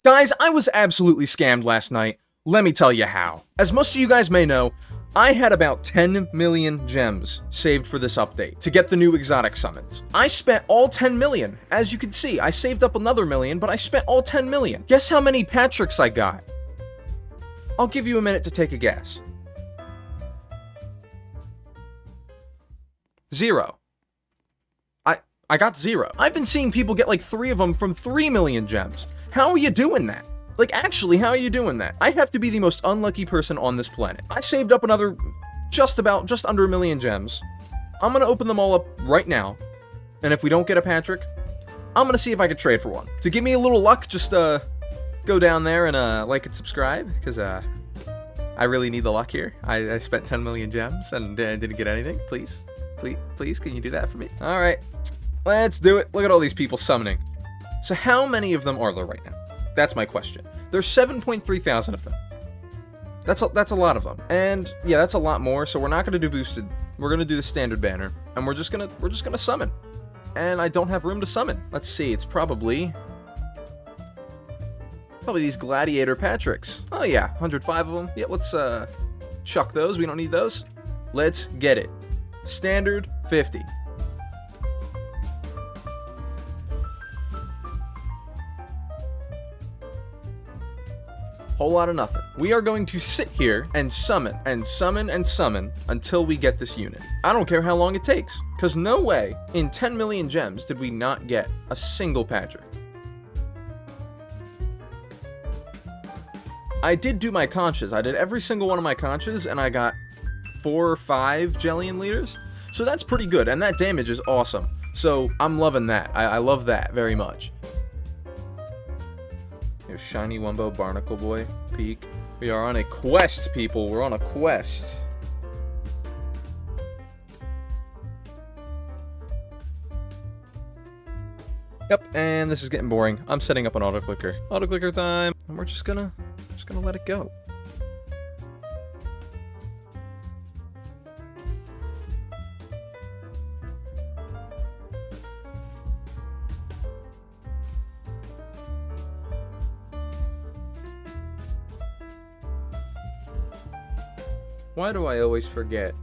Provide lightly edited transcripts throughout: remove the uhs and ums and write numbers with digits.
Guys, I was absolutely scammed last night. Let me tell you how. As most of you guys may know, I had about 10 million gems saved for this update to get the new exotic summons. I spent all 10 million. As you can see, I saved up another million, but I spent all 10 million. Guess how many Patricks I got? I'll give you a minute to take a guess. 0. I got 0. I've been seeing people get like 3 of them from 3 million gems. How are you doing that? Like, actually, how are you doing that? I have to be the most unlucky person on this planet. I saved up another just under 1 million gems. I'm gonna open them all up right now. And if we don't get a Patrick, I'm gonna see if I can trade for one. To give me a little luck, just go down there and like and subscribe, because I really need the luck here. I spent 10 million gems and didn't get anything. Please, can you do that for me? All right, let's do it. Look at all these people summoning. So how many of them are there right now? That's my question. There's 7.3 thousand of them. That's a lot of them. And yeah, that's a lot more. So we're not gonna do boosted. We're gonna do the standard banner, and we're just gonna summon. And I don't have room to summon. Let's see. It's probably these gladiator Patricks. Oh yeah, 105 of them. Yeah, let's chuck those. We don't need those. Let's get it. Standard 50. Whole lot of nothing. We are going to sit here and summon and summon and summon until we get this unit. I don't care how long it takes, because no way in 10 million gems did we not get a single Patrick. I did do my conches. I did every single one of my conches, and I got 4 or 5 Jellian leaders. So that's pretty good, and that damage is awesome. So I'm loving that. I love that very much. Here's Shiny Wumbo Barnacle Boy Peak. We are on a quest, people. We're on a quest. Yep, and this is getting boring. I'm setting up an auto clicker. Auto clicker time, and we're just gonna let it go. Why do I always forget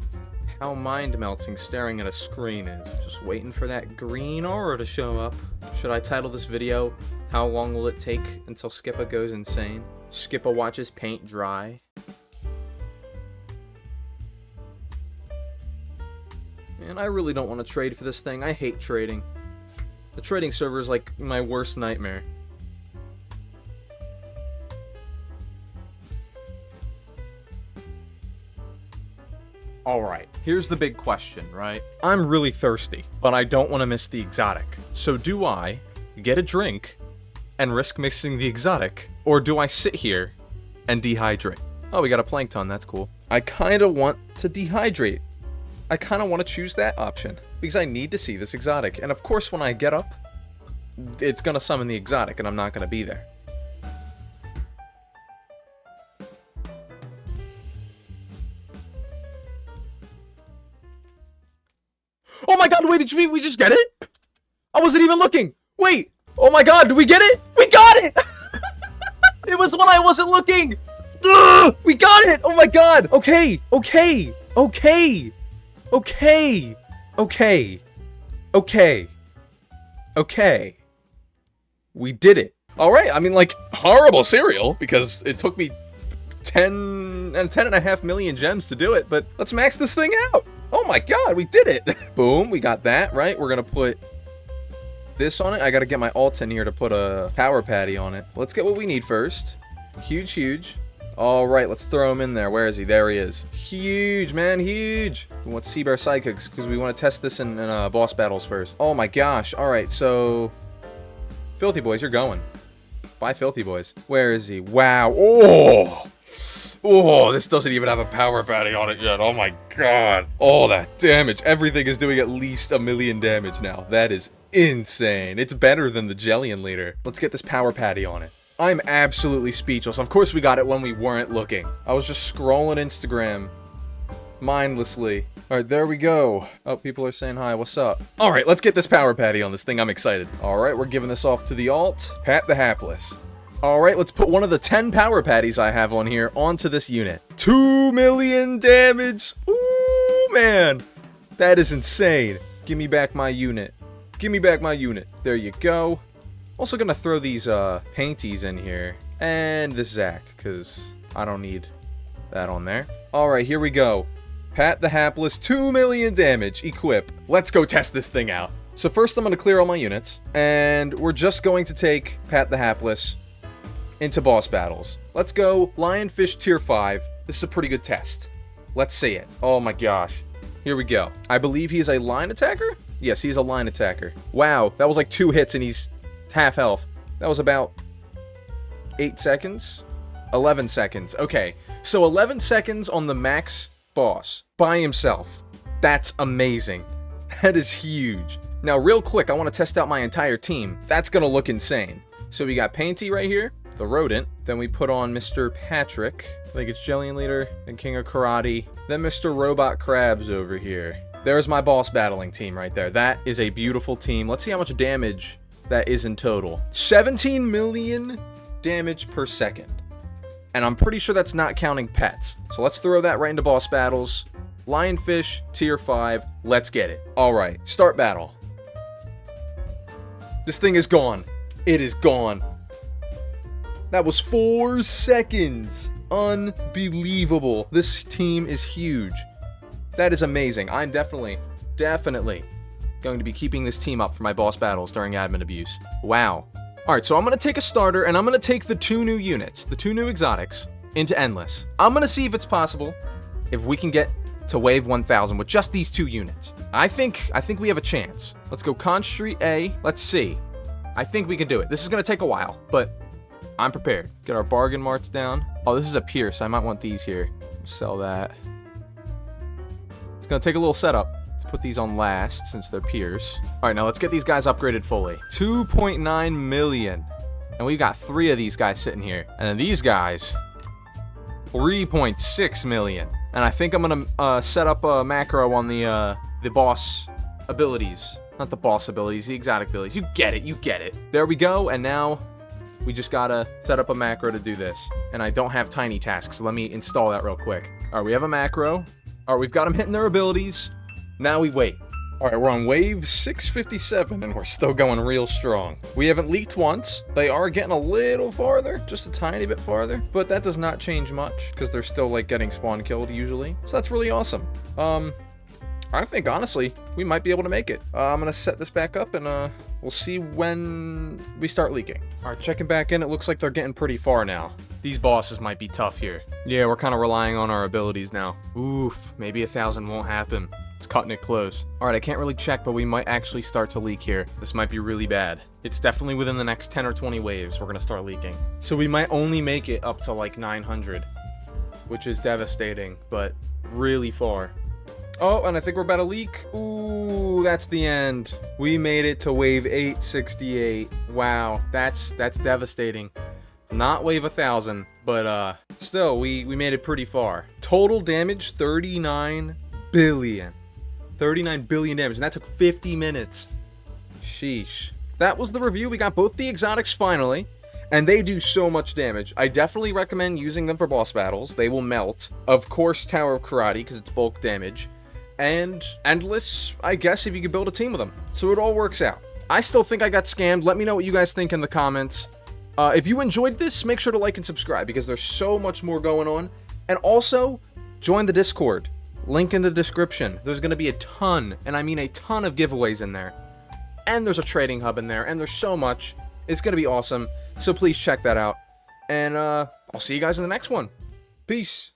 how mind-melting staring at a screen is? Just waiting for that green aura to show up. Should I title this video, How Long Will It Take Until Skippa Goes Insane? Skippa watches paint dry. Man, I really don't want to trade for this thing. I hate trading. The trading server is like my worst nightmare. Alright, here's the big question, right? I'm really thirsty, but I don't want to miss the exotic. So do I get a drink and risk missing the exotic, or do I sit here and dehydrate? Oh, we got a plankton, that's cool. I kind of want to dehydrate. I kind of want to choose that option, because I need to see this exotic. And of course, when I get up, it's going to summon the exotic, and I'm not going to be there. Oh my god, wait, did we just get it? I wasn't even looking. Wait, oh my god, did we get it? We got it! It was when I wasn't looking. Ugh, we got it, oh my god. Okay. We did it. All right, I mean, like, horrible cereal, because it took me 10.5 million gems to do it, but let's max this thing out. Oh my god, we did it! Boom, we got that, right? We're gonna put this on it. I gotta get my alt in here to put a power patty on it. Let's get what we need first. Huge. Alright, let's throw him in there. Where is he? There he is. Huge, man, huge! We want Sea Bear Psychics, because we want to test this in boss battles first. Oh my gosh, alright, so... Filthy Boys, you're going. Bye, Filthy Boys. Where is he? Wow, oh, this doesn't even have a power patty on it yet. Oh my god. Oh, that damage. Everything is doing at least 1 million damage now. That is insane. It's better than the Jellian leader. Let's get this power patty on it. I'm absolutely speechless. Of course we got it when we weren't looking. I was just scrolling Instagram mindlessly. Alright, there we go. Oh, people are saying hi. What's up? Alright, let's get this power patty on this thing. I'm excited. Alright, we're giving this off to the alt. Pat the Hapless. All right, let's put one of the 10 power patties I have on here onto this unit. 2 million damage. Ooh, man. That is insane. Give me back my unit. Give me back my unit. There you go. Also gonna throw these painties in here. And this Zack, because I don't need that on there. All right, here we go. Pat the Hapless, 2 million damage. Equip. Let's go test this thing out. So first I'm gonna clear all my units. And we're just going to take Pat the Hapless into boss battles. Let's go Lionfish tier 5. This is a pretty good test. Let's see it. Oh my gosh. Here we go. I believe he is a line attacker? Yes, he's a line attacker. Wow, that was like 2 hits and he's half health. That was about 8 seconds? 11 seconds. Okay, so 11 seconds on the max boss by himself. That's amazing. That is huge. Now, real quick, I want to test out my entire team. That's gonna look insane. So we got Painty right here, the rodent. Then we put on Mr. Patrick. I think it's Jellian Leader and King of Karate. Then Mr. Robot Krabs over here. There's my boss battling team right there. That is a beautiful team. Let's see how much damage that is in total. 17 million damage per second. And I'm pretty sure that's not counting pets. So let's throw that right into boss battles. Lionfish, tier 5. Let's get it. All right, start battle. This thing is gone. It is gone. That was 4 seconds. Unbelievable. This team is huge. That is amazing. I'm definitely going to be keeping this team up for my boss battles during admin abuse. Wow. Alright, so I'm going to take a starter, and I'm going to take the 2 new units, the 2 new exotics, into Endless. I'm going to see if it's possible, if we can get to wave 1000 with just these 2 units. I think we have a chance. Let's go Con Street A. Let's see. I think we can do it. This is going to take a while, but I'm prepared. Get our bargain marts down. Oh, this is a Pierce. I might want these here. Sell that. It's going to take a little setup. Let's put these on last since they're Pierce. All right, now let's get these guys upgraded fully. 2.9 million. And we've got 3 of these guys sitting here. And then these guys, 3.6 million. And I think I'm going to set up a macro on the boss abilities. Not the boss abilities, the exotic abilities. You get it, you get it. There we go, and now we just gotta set up a macro to do this. And I don't have tiny tasks, so let me install that real quick. All right, we have a macro. All right, we've got them hitting their abilities. Now we wait. All right, we're on wave 657, and we're still going real strong. We haven't leaked once. They are getting a little farther, just a tiny bit farther, but that does not change much, because they're still, like, getting spawn killed, usually. So that's really awesome. I think, honestly, we might be able to make it. I'm gonna set this back up, and, we'll see when we start leaking. All right, checking back in, it looks like they're getting pretty far now. These bosses might be tough here. Yeah, we're kind of relying on our abilities now. Oof, maybe 1000 won't happen. It's cutting it close. All right, I can't really check, but we might actually start to leak here. This might be really bad. It's definitely within the next 10 or 20 waves we're gonna start leaking. So we might only make it up to like 900, which is devastating, but really far. Oh, and I think we're about to leak. Ooh, that's the end. We made it to wave 868. Wow, that's devastating. Not wave 1000, but still, we made it pretty far. Total damage, 39 billion. 39 billion damage, and that took 50 minutes. Sheesh. That was the review. We got both the exotics finally, and they do so much damage. I definitely recommend using them for boss battles. They will melt. Of course, Tower of Karate, because it's bulk damage. And Endless, I guess, if you could build a team with them. So it all works out. I still think I got scammed. Let me know what you guys think in the comments. If you enjoyed this, make sure to like and subscribe, because there's so much more going on. And also, join the Discord. Link in the description. There's going to be a ton, and I mean a ton of giveaways in there. And there's a trading hub in there, and there's so much. It's going to be awesome. So please check that out. And I'll see you guys in the next one. Peace.